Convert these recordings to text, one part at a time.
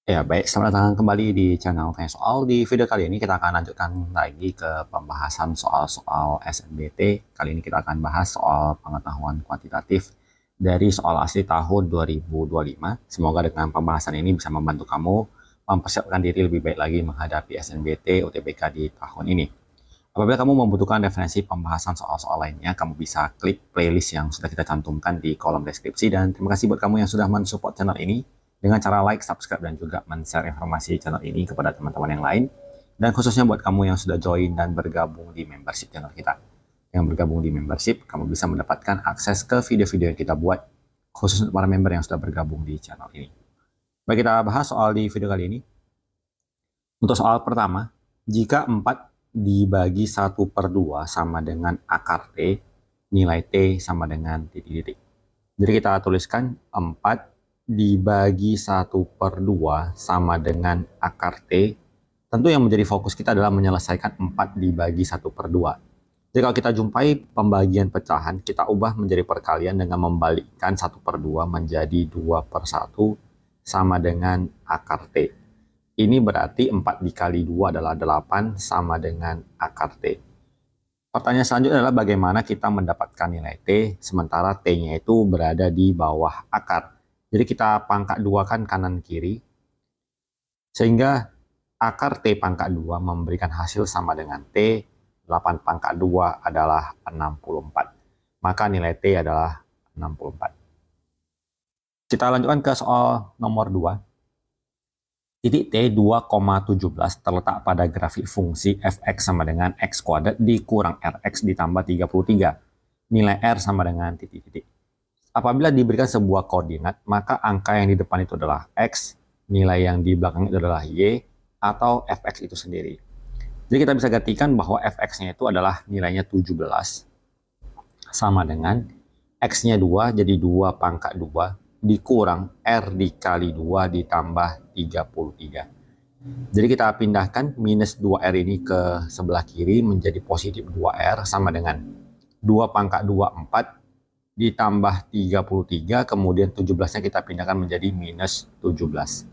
Ya, baik. Selamat datang kembali di channel Tanya Soal. Di video kali ini kita akan lanjutkan lagi ke pembahasan soal-soal SNBT. Kali ini kita akan bahas soal pengetahuan kuantitatif dari soal asli tahun 2025. Semoga dengan pembahasan ini bisa membantu kamu mempersiapkan diri lebih baik lagi menghadapi SNBT UTBK di tahun ini. Apabila kamu membutuhkan referensi pembahasan soal-soal lainnya, kamu bisa klik playlist yang sudah kita cantumkan di kolom deskripsi. Dan terima kasih buat kamu yang sudah mensupport channel ini dengan cara like, subscribe, dan juga men-share informasi channel ini kepada teman-teman yang lain. Dan khususnya buat kamu yang sudah join dan bergabung di membership channel kita. Yang bergabung di membership, kamu bisa mendapatkan akses ke video-video yang kita buat khusus untuk para member yang sudah bergabung di channel ini. Baik, kita bahas soal di video kali ini. Untuk soal pertama, jika 4 dibagi 1/2 sama dengan akar T, nilai T sama dengan titik-titik. Jadi kita tuliskan 4 dibagi 1/2 sama dengan akar T. Tentu yang menjadi fokus kita adalah menyelesaikan 4 dibagi 1/2. Jadi kalau kita jumpai pembagian pecahan, kita ubah menjadi perkalian dengan membalikkan 1/2 menjadi 2/1 sama dengan akar T. Ini berarti 4 dikali 2 adalah 8 sama dengan akar T. Pertanyaan selanjutnya adalah bagaimana kita mendapatkan nilai T sementara T-nya itu berada di bawah akar. Jadi kita pangkat 2 kan kanan kiri. Sehingga akar T pangkat 2 memberikan hasil sama dengan T. 8 pangkat 2 adalah 64. Maka nilai T adalah 64. Kita lanjutkan ke soal nomor 2. Titik T 2,17 terletak pada grafik fungsi fx sama dengan x kuadrat dikurang rx ditambah 33. Nilai r sama dengan titik-titik. Apabila diberikan sebuah koordinat, maka angka yang di depan itu adalah x, nilai yang di belakang itu adalah y, atau fx itu sendiri. Jadi kita bisa gantikan bahwa fx-nya itu adalah nilainya 17, sama dengan x-nya 2, jadi 2 pangkat 2, dikurang R dikali 2 ditambah 33. Jadi kita pindahkan minus 2R ini ke sebelah kiri menjadi positif 2R sama dengan 2 pangkat 2, 4 ditambah 33, kemudian 17-nya kita pindahkan menjadi minus 17.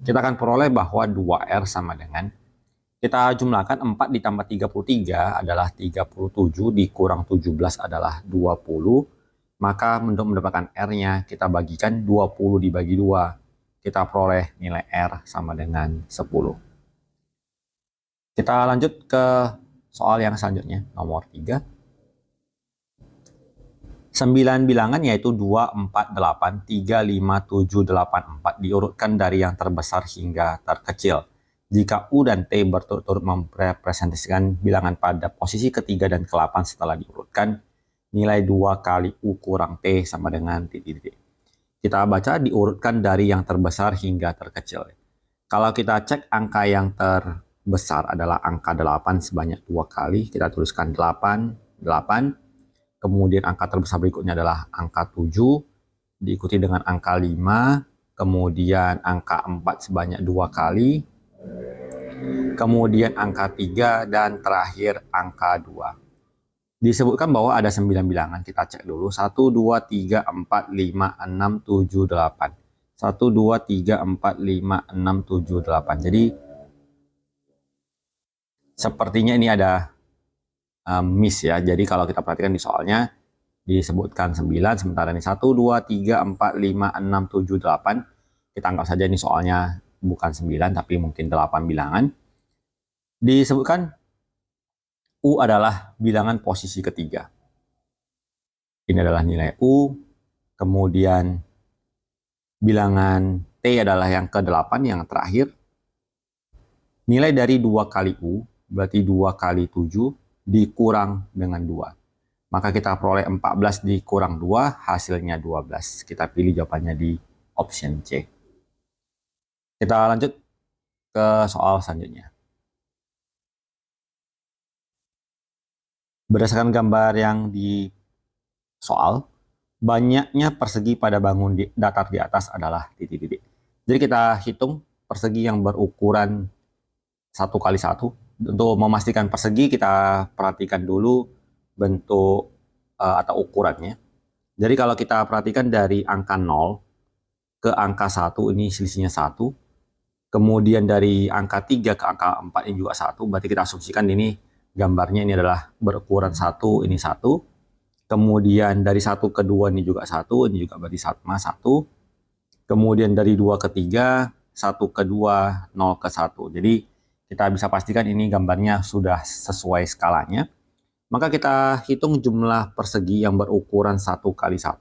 Kita akan peroleh bahwa 2R sama dengan, kita jumlahkan 4 ditambah 33 adalah 37, dikurang 17 adalah 20. Maka untuk mendapatkan R-nya, kita bagikan 20 dibagi 2. Kita peroleh nilai R sama dengan 10. Kita lanjut ke soal yang selanjutnya, nomor 3. 9 bilangan yaitu 2, 4, 8, 3, 5, 7, 8, 4 diurutkan dari yang terbesar hingga terkecil. Jika U dan T berturut-turut merepresentasikan bilangan pada posisi ketiga dan ke-8 setelah diurutkan, nilai 2 kali U kurang T sama dengan titik-titik. Kita baca diurutkan dari yang terbesar hingga terkecil. Kalau kita cek angka yang terbesar adalah angka 8 sebanyak 2 kali. Kita tuliskan 8, 8. Kemudian angka terbesar berikutnya adalah angka 7. Diikuti dengan angka 5. Kemudian angka 4 sebanyak 2 kali. Kemudian angka 3 dan terakhir angka 2. Disebutkan bahwa ada 9 bilangan, kita cek dulu. 1, 2, 3, 4, 5, 6, 7, 8. 1, 2, 3, 4, 5, 6, 7, 8. Jadi, sepertinya ini ada miss ya. Jadi kalau kita perhatikan di soalnya, disebutkan 9, sementara ini 1, 2, 3, 4, 5, 6, 7, 8. Kita anggap saja ini soalnya bukan 9, tapi mungkin 8 bilangan. Disebutkan U adalah bilangan posisi ketiga. Ini adalah nilai U. Kemudian bilangan T adalah yang ke-8, yang terakhir. Nilai dari 2 kali U, berarti 2 kali 7, dikurang dengan 2. Maka kita peroleh 14 dikurang 2, hasilnya 12. Kita pilih jawabannya di option C. Kita lanjut ke soal selanjutnya. Berdasarkan gambar yang di soal, banyaknya persegi pada bangun datar di atas adalah titik-titik. Jadi kita hitung persegi yang berukuran 1 kali 1. Untuk memastikan persegi, kita perhatikan dulu bentuk atau ukurannya. Jadi kalau kita perhatikan dari angka 0 ke angka 1, ini selisihnya 1. Kemudian dari angka 3 ke angka 4 ini juga 1, berarti kita asumsikan ini gambarnya ini adalah berukuran 1, ini 1. Kemudian dari 1 ke 2 ini juga 1, ini juga berarti sama 1. Kemudian dari 2 ke 3, 1 ke 2, 0 ke 1. Jadi kita bisa pastikan ini gambarnya sudah sesuai skalanya. Maka kita hitung jumlah persegi yang berukuran 1 kali 1.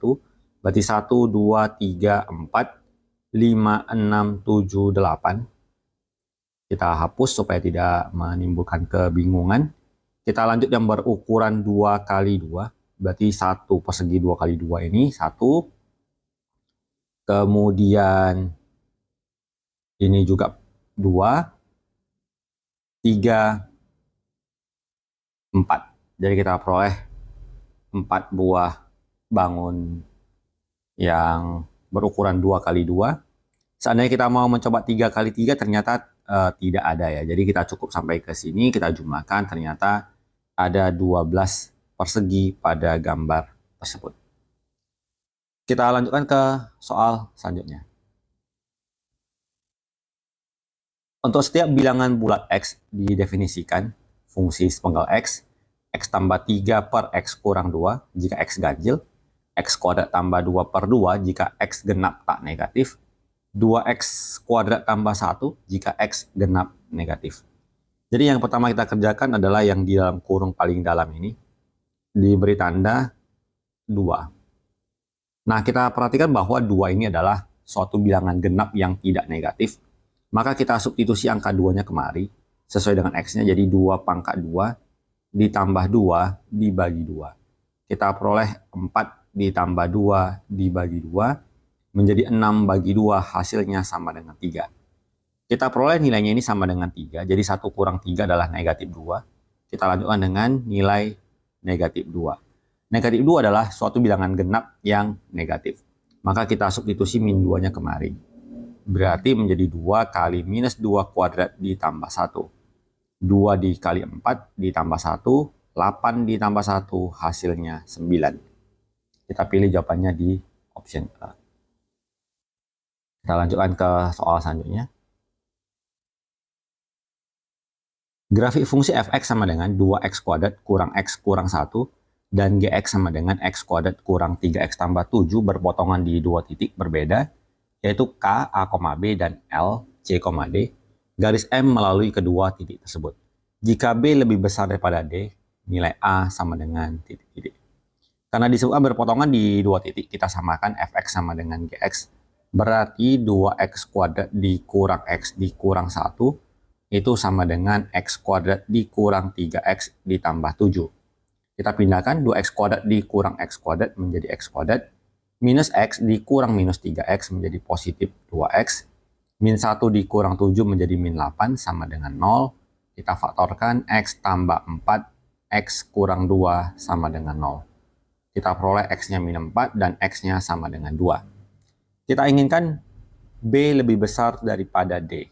Berarti 1, 2, 3, 4, 5, 6, 7, 8. Kita hapus supaya tidak menimbulkan kebingungan. Kita lanjut yang berukuran 2 kali 2. Berarti 1 persegi 2 kali 2 ini 1. Kemudian ini juga 2, 3, 4. Jadi kita peroleh 4 buah bangun yang berukuran 2 kali 2. Seandainya kita mau mencoba 3 kali 3 ternyata tidak ada ya. Jadi kita cukup sampai ke sini, kita jumlahkan, ternyata ada 12 persegi pada gambar tersebut. Kita lanjutkan ke soal selanjutnya. Untuk setiap bilangan bulat X didefinisikan fungsi sepenggal X tambah 3 per X kurang 2 jika X ganjil, X kuadrat tambah 2 per 2 jika X genap tak negatif, 2X kuadrat tambah 1 jika X genap negatif. Jadi yang pertama kita kerjakan adalah yang di dalam kurung paling dalam ini, diberi tanda 2. Nah, kita perhatikan bahwa 2 ini adalah suatu bilangan genap yang tidak negatif. Maka kita substitusi angka 2-nya kemari, sesuai dengan X-nya, jadi 2 pangkat 2 ditambah 2 dibagi 2. Kita peroleh 4 ditambah 2 dibagi 2, menjadi 6 bagi 2, hasilnya sama dengan 3. Kita peroleh nilainya ini sama dengan 3, jadi 1 kurang 3 adalah negatif 2. Kita lanjutkan dengan nilai negatif 2. Negatif 2 adalah suatu bilangan genap yang negatif. Maka kita substitusi min 2-nya kemari. Berarti menjadi 2 kali minus 2 kuadrat ditambah 1. 2 dikali 4 ditambah 1, 8 ditambah 1, hasilnya 9. Kita pilih jawabannya di option A. Kita lanjutkan ke soal selanjutnya. Grafik fungsi fx sama dengan 2x kuadrat kurang x kurang 1 dan gx sama dengan x kuadrat kurang 3x tambah 7 berpotongan di 2 titik berbeda, yaitu K, A, B, dan L, C, D, garis M melalui kedua titik tersebut. Jika B lebih besar daripada D, nilai A sama dengan titik-titik. Karena disebutkan berpotongan di 2 titik, kita samakan fx sama dengan gx. Berarti 2x kuadrat dikurang x dikurang 1, itu sama dengan x kuadrat dikurang 3x ditambah 7. Kita pindahkan 2x kuadrat dikurang x kuadrat menjadi x kuadrat, minus x dikurang minus 3x menjadi positif 2x, min 1 dikurang 7 menjadi min 8 sama dengan 0. Kita faktorkan x tambah 4, x kurang 2 sama dengan 0. Kita peroleh x-nya min 4 dan x-nya sama dengan 2. Kita inginkan B lebih besar daripada D.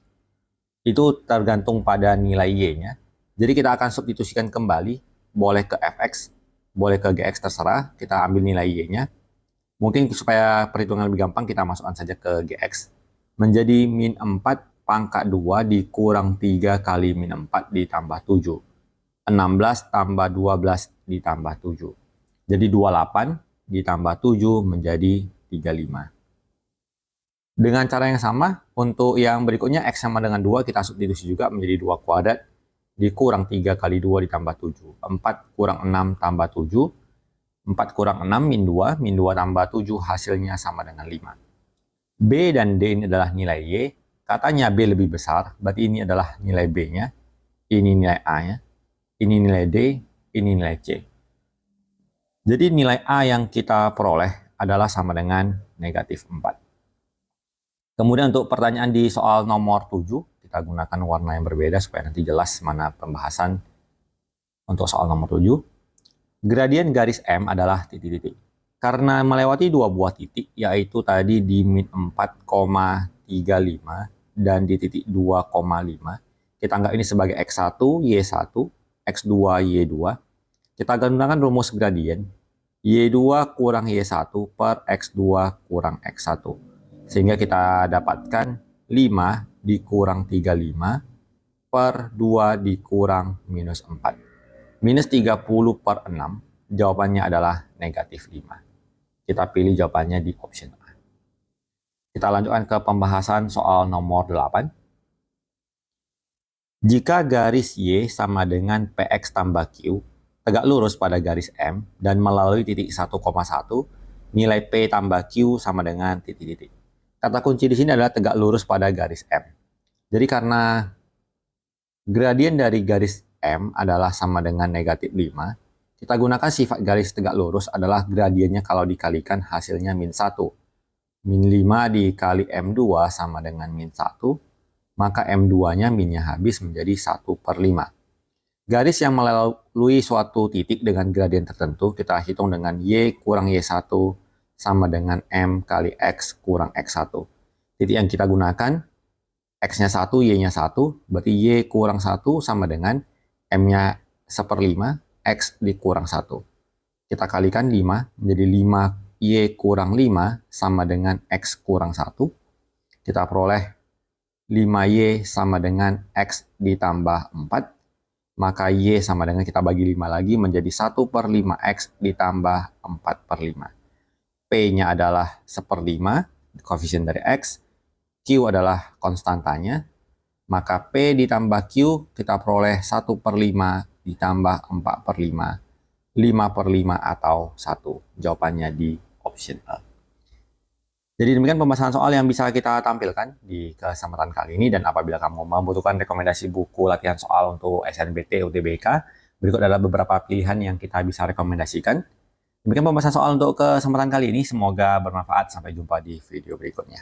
Itu tergantung pada nilai Y-nya. Jadi kita akan substitusikan kembali, boleh ke fx, boleh ke gx, terserah. Kita ambil nilai Y-nya. Mungkin supaya perhitungan lebih gampang, kita masukkan saja ke gx. Menjadi min 4 pangkat 2 dikurang 3 kali min 4 ditambah 7. 16 tambah 12 ditambah 7. Jadi 28 ditambah 7 menjadi 35. Dengan cara yang sama, untuk yang berikutnya x sama dengan 2, kita substitusi juga menjadi 2 kuadrat dikurang 3 kali 2 ditambah 7. 4 kurang 6 tambah 7. 4 kurang 6 min 2 tambah 7, hasilnya sama dengan 5. B dan D ini adalah nilai Y. Katanya B lebih besar, berarti ini adalah nilai B-nya, ini nilai A-nya, ini nilai D, ini nilai C. Jadi nilai A yang kita peroleh adalah sama dengan negatif 4. Kemudian untuk pertanyaan di soal nomor 7, kita gunakan warna yang berbeda supaya nanti jelas mana pembahasan untuk soal nomor 7. Gradien garis M adalah titik-titik. Karena melewati 2 buah titik, yaitu tadi di min 4,35 dan di titik 2,5. Kita anggap ini sebagai X1, Y1, X2, Y2. Kita gunakan rumus gradien. Y2 kurang Y1 per X2 kurang X1. Sehingga kita dapatkan 5 dikurang 35 per 2 dikurang minus 4. Minus 30 per 6, jawabannya adalah negatif 5. Kita pilih jawabannya di option A. Kita lanjutkan ke pembahasan soal nomor 8. Jika garis Y sama dengan PX tambah Q, tegak lurus pada garis M dan melalui titik 1,1, nilai P tambah Q sama dengan titik-titik. Kata kunci di sini adalah tegak lurus pada garis M. Jadi karena gradien dari garis M adalah sama dengan negatif 5, kita gunakan sifat garis tegak lurus adalah gradiennya kalau dikalikan hasilnya min 1. Min 5 dikali M2 sama dengan min 1, maka M2-nya minnya habis menjadi 1 per 5. Garis yang melalui suatu titik dengan gradien tertentu kita hitung dengan Y kurang Y1 sama dengan M kali X kurang X1. Titik yang kita gunakan, X-nya 1, Y-nya 1, berarti Y kurang 1 sama dengan M-nya 1/5, X dikurang 1. Kita kalikan 5, menjadi 5Y kurang 5 sama dengan X kurang 1. Kita peroleh 5Y sama dengan X ditambah 4. Maka Y sama dengan kita bagi 5 lagi menjadi 1 per 5X ditambah 4 per 5. P-nya adalah 1/5, koefisien dari X. Q adalah konstantanya. Maka P ditambah Q kita peroleh 1 per 5 ditambah 4 per 5. 5 per 5 atau 1. Jawabannya di option A. Jadi demikian pembahasan soal yang bisa kita tampilkan di kesempatan kali ini, dan apabila kamu membutuhkan rekomendasi buku latihan soal untuk SNBT UTBK, berikut adalah beberapa pilihan yang kita bisa rekomendasikan. Demikian pembahasan soal untuk kesempatan kali ini, semoga bermanfaat. Sampai jumpa di video berikutnya.